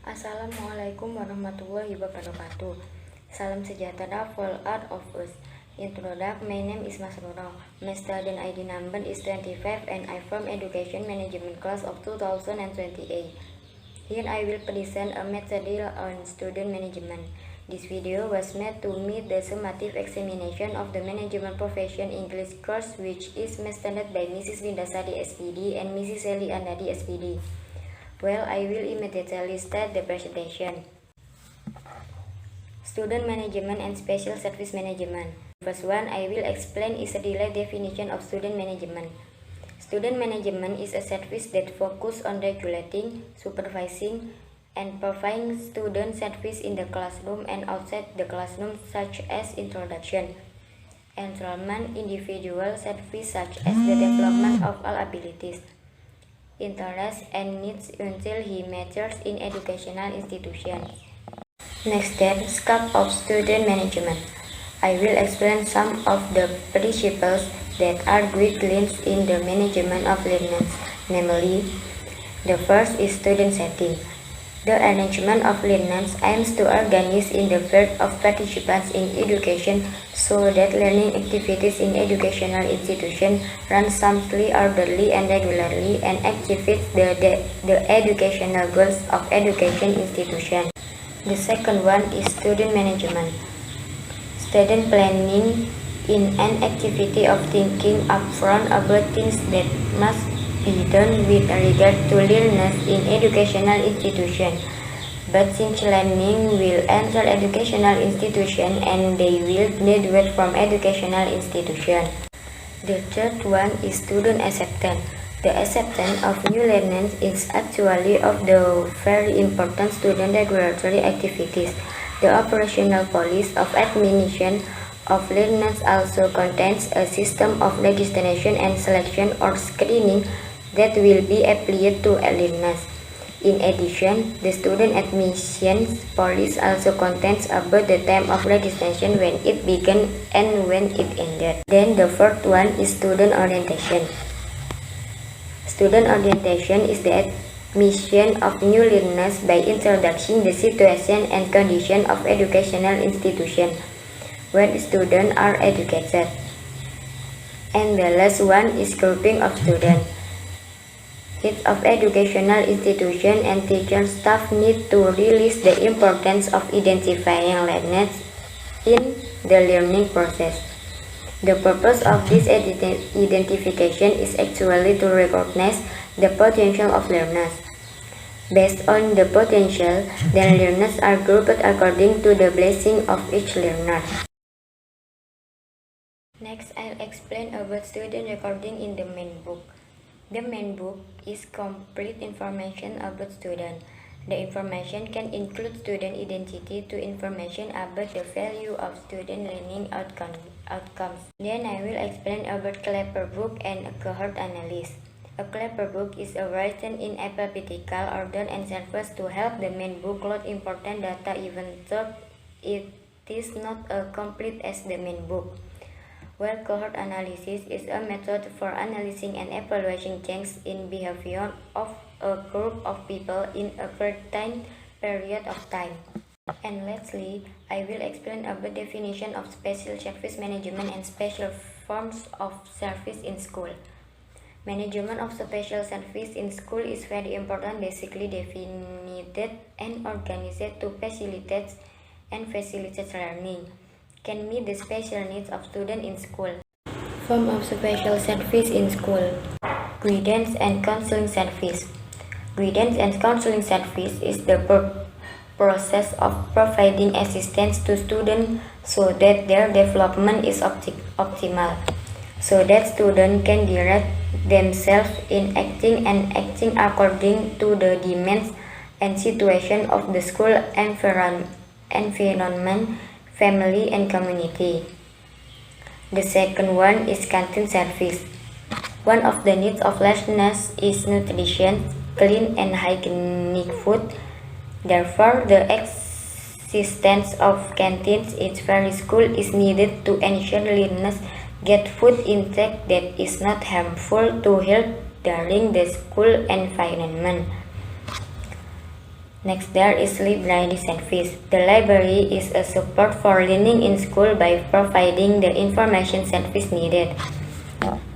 Assalamualaikum warahmatullahi wabarakatuh. Salam sejahtera for all of us. Introduction, my name is Masruroh. My student ID number is 25 and I from Education Management class of 2028. Here I will present a material on student management. This video was made to meet the summative examination of the management profession English course, which is mastered by Mrs. Windasari SPD and Mrs. Sally Andadi SPD. Well, I will immediately start the presentation. Student management and special service management. First one I will explain is a delayed definition of student management. Student management is a service that focuses on regulating, supervising, and providing student service in the classroom and outside the classroom, such as introduction, enrollment, individual service such as the development of all abilities, interests, and needs until he matures in educational institutions. Next step, scope of student management. I will explain some of the principles that are guidelines in the management of learners, namely, the first is student setting. The arrangement of learners aims to organize in the field of participants in education so that learning activities in educational institutions run smoothly, orderly, and regularly, and activates the educational goals of education institutions. The second one is student management. Student planning in an activity of thinking upfront about things that must be done with regard to learners in educational institutions. But since learning will enter educational institution and they will graduate from educational institution. The third one is student acceptance. The acceptance of new learners is actually of the very important student regulatory activities. The operational policy of admission of learners also contains a system of registration and selection or screening that will be applied to learners. In addition, the student admissions policy also contains about the time of registration, when it began and when it ended. Then the fourth one is student orientation. Student orientation is the admission of new learners by introducing the situation and condition of educational institution when students are educated. And the last one is grouping of students. Heads of educational institution and teacher staff need to realize the importance of identifying learners in the learning process. The purpose of this identification is actually to recognize the potential of learners. Based on the potential, then learners are grouped according to the blessing of each learner. Next, I'll explain about student recording in the main book. The main book is complete information about student. The information can include student identity to information about the value of student learning outcomes. Then I will explain about Clapper book and cohort analysis. A Clapper book is written in alphabetical order and serves to help the main book load important data even though it is not as complete as the main book. While cohort analysis is a method for analyzing and evaluating changes in behavior of a group of people in a certain period of time. And lastly, I will explain about definition of special service management and special forms of service in school. Management of special service in school is very important, basically defined and organized to facilitate learning, can meet the special needs of students in school. Form of special service in school. Guidance and counseling service. Guidance and counseling service is the process of providing assistance to students so that their development is optimal, so that students can direct themselves in acting according to the demands and situation of the school environment, family, and community. The second one is canteen service. One of the needs of learners is nutrition, clean and hygienic food. Therefore, the existence of canteens in every school is needed to ensure learners get food intake that is not harmful to health during the school environment. Next, there is library service. The library is a support for learning in school by providing the information service needed.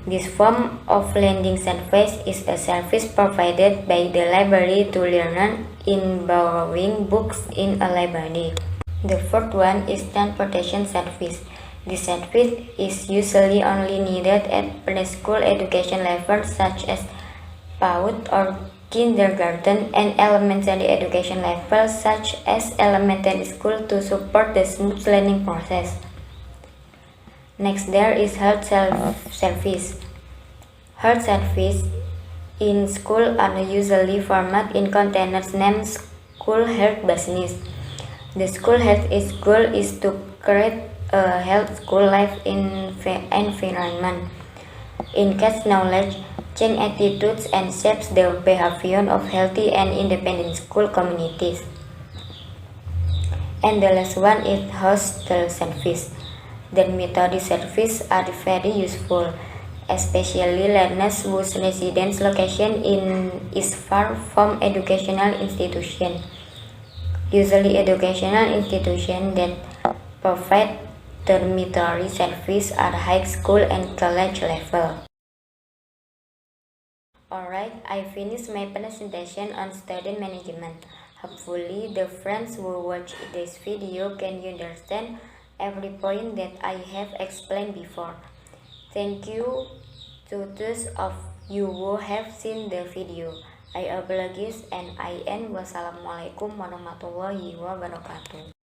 This form of lending service is a service provided by the library to learners in borrowing books in a library. The fourth one is transportation service. This service is usually only needed at preschool education levels such as PAUD or kindergarten and elementary education levels such as elementary school to support the smooth learning process. Next, there is health service. Health service in school are usually formatted in containers named school health business. The school health goal is to create a health school life environment. Enhance knowledge, change attitudes, and shapes the behavior of healthy and independent school communities. And the last one is hostel service. Dormitory service are very useful, especially learners whose residence location is far from educational institution. Usually educational institutions that provide dormitory service are high school and college level. Alright, I finished my presentation on student management. Hopefully, the friends who watch this video can understand every point that I have explained before. Thank you to those of you who have seen the video. I apologize and I end. Wassalamualaikum warahmatullahi wabarakatuh.